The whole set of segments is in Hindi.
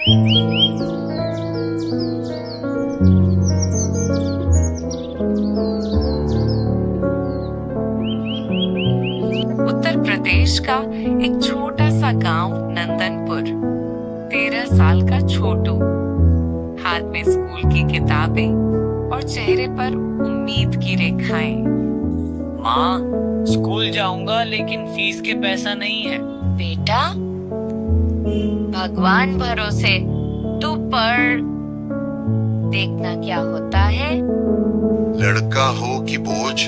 उत्तर प्रदेश का एक छोटा सा गांव नंदनपुर। 13 साल का छोटू, हाथ में स्कूल की किताबें और चेहरे पर उम्मीद की रेखाएं। माँ, स्कूल जाऊंगा लेकिन फीस के पैसा नहीं है। बेटा, भगवान भरोसे तू पढ़, देखना क्या होता है। लड़का हो कि बोझ,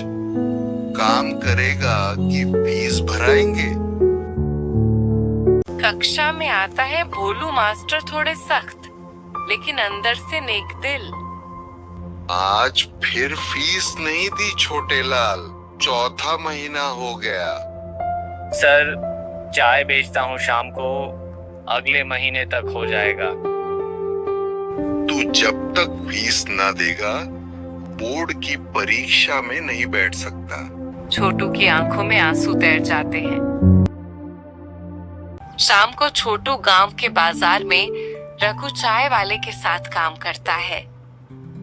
काम करेगा कि फीस भराएंगे। कक्षा में आता है भोलू मास्टर, थोड़े सख्त लेकिन अंदर से नेक दिल। आज फिर फीस नहीं दी छोटे लाल, चौथा महीना हो गया। सर, चाय बेचता हूँ शाम को, अगले महीने तक हो जाएगा। तू जब तक फीस ना देगा बोर्ड की परीक्षा में नहीं बैठ सकता। छोटू की आंखों में आंसू तैर जाते हैं। शाम को छोटू गांव के बाजार में रघु चाय वाले के साथ काम करता है।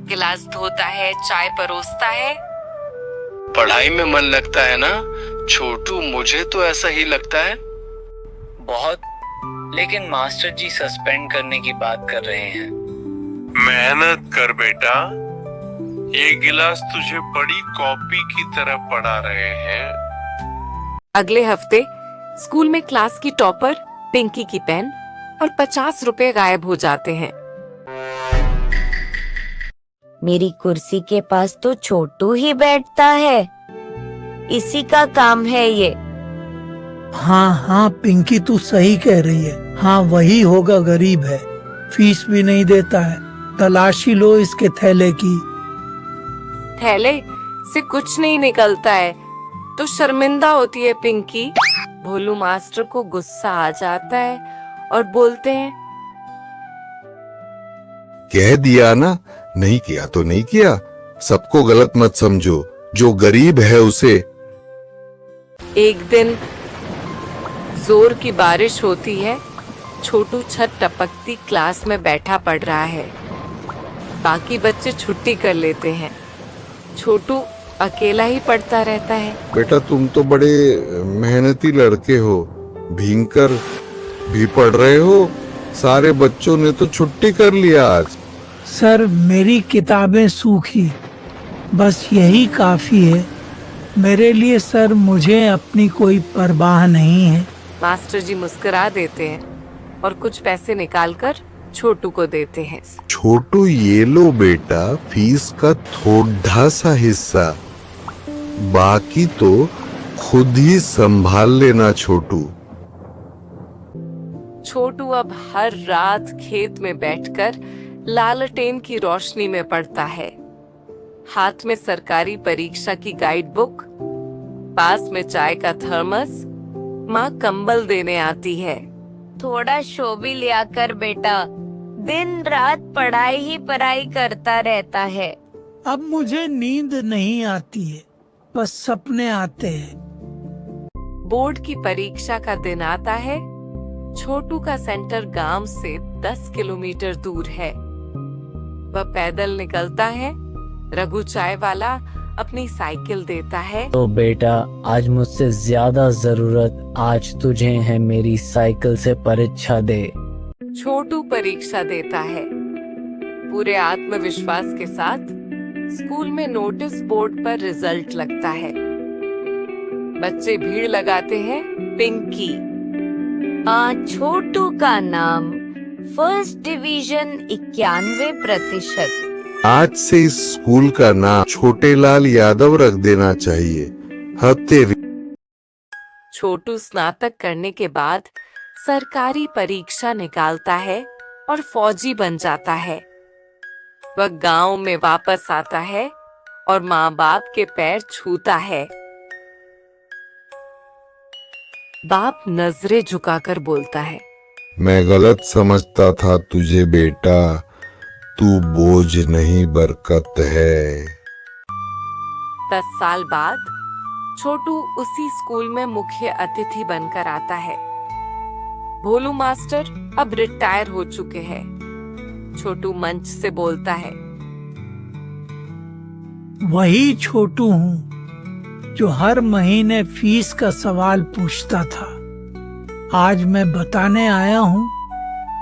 गिलास धोता है, चाय परोसता है। पढ़ाई में मन लगता है ना छोटू? मुझे तो ऐसा ही लगता है। बहुत, लेकिन मास्टर जी सस्पेंड करने की बात कर रहे हैं। मेहनत कर बेटा, ये गिलास तुझे बड़ी कॉपी की तरह पढ़ा रहे हैं। अगले हफ्ते स्कूल में क्लास की टॉपर पिंकी की पेन और 50 रुपए गायब हो जाते हैं। मेरी कुर्सी के पास तो छोटू ही बैठता है, इसी का काम है ये। हाँ हाँ पिंकी, तू सही कह रही है। हाँ, वही होगा, गरीब है, फीस भी नहीं देता है। तलाशी लो इसके थैले की। थैले से कुछ नहीं निकलता है तो शर्मिंदा होती है पिंकी। भोलू मास्टर को गुस्सा आ जाता है और बोलते हैं, कह दिया ना, नहीं किया तो नहीं किया, सबको गलत मत समझो, जो गरीब है उसे। एक दिन जोर की बारिश होती है। छोटू छत टपकती क्लास में बैठा पढ़ रहा है। बाकी बच्चे छुट्टी कर लेते हैं। छोटू अकेला ही पढ़ता रहता है। बेटा, तुम तो बड़े मेहनती लड़के हो, भींकर भी पढ़ रहे हो। सारे बच्चों ने तो छुट्टी कर लिया आज। सर, मेरी किताबें सूखी, बस यही काफी है मेरे लिए सर। मुझे अपनी कोई परवाह नहीं है। मास्टर जी मुस्कुरा देते हैं और कुछ पैसे निकालकर छोटू को देते हैं। छोटू, ये लो बेटा, फीस का थोड़ा सा हिस्सा, बाकी तो खुद ही संभाल लेना छोटू। छोटू अब हर रात खेत में बैठकर लालटेन की रोशनी में पढ़ता है। हाथ में सरकारी परीक्षा की गाइड बुक, पास में चाय का थर्मस। माँ कंबल देने आती है। थोड़ा शो भी लिया कर बेटा, दिन रात पढ़ाई ही पढ़ाई करता रहता है। अब मुझे नींद नहीं आती है, बस सपने आते हैं। बोर्ड की परीक्षा का दिन आता है। छोटू का सेंटर गांव से 10 किलोमीटर दूर है। वह पैदल निकलता है। रघु चाय वाला अपनी साइकिल देता है। तो बेटा, आज मुझसे ज्यादा जरूरत आज तुझे है, मेरी साइकिल से परीक्षा दे। छोटू परीक्षा देता है। पूरे आत्मविश्वास के साथ स्कूल में नोटिस बोर्ड पर रिजल्ट लगता है। बच्चे भीड़ लगाते हैं। पिंकी, छोटू का नाम फर्स्ट डिवीजन 91%। आज से इस स्कूल का नाम छोटे लाल यादव रख देना चाहिए। हफ्ते छोटू स्नातक करने के बाद सरकारी परीक्षा निकालता है और फौजी बन जाता है। वह गांव में वापस आता है और माँ बाप के पैर छूता है। बाप नजरें झुकाकर बोलता है, मैं गलत समझता था तुझे बेटा, तू बोझ नहीं बरकत है। 10 साल बाद छोटू उसी स्कूल में मुख्य अतिथि बनकर आता है। भोलू मास्टर अब रिटायर हो चुके हैं। छोटू मंच से बोलता है। वही छोटू हूँ जो हर महीने फीस का सवाल पूछता था। आज मैं बताने आया हूँ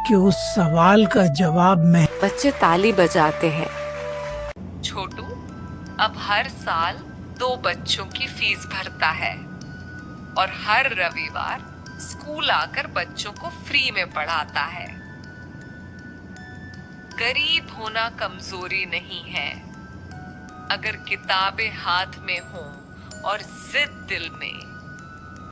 कि उस सवाल का जवाब मैं। बच्चे ताली बजाते हैं। छोटू अब हर साल 2 बच्चों की फीस भरता है और हर रविवार स्कूल आकर बच्चों को फ्री में पढ़ाता है। गरीब होना कमजोरी नहीं है। अगर किताबें हाथ में हों और जिद दिल में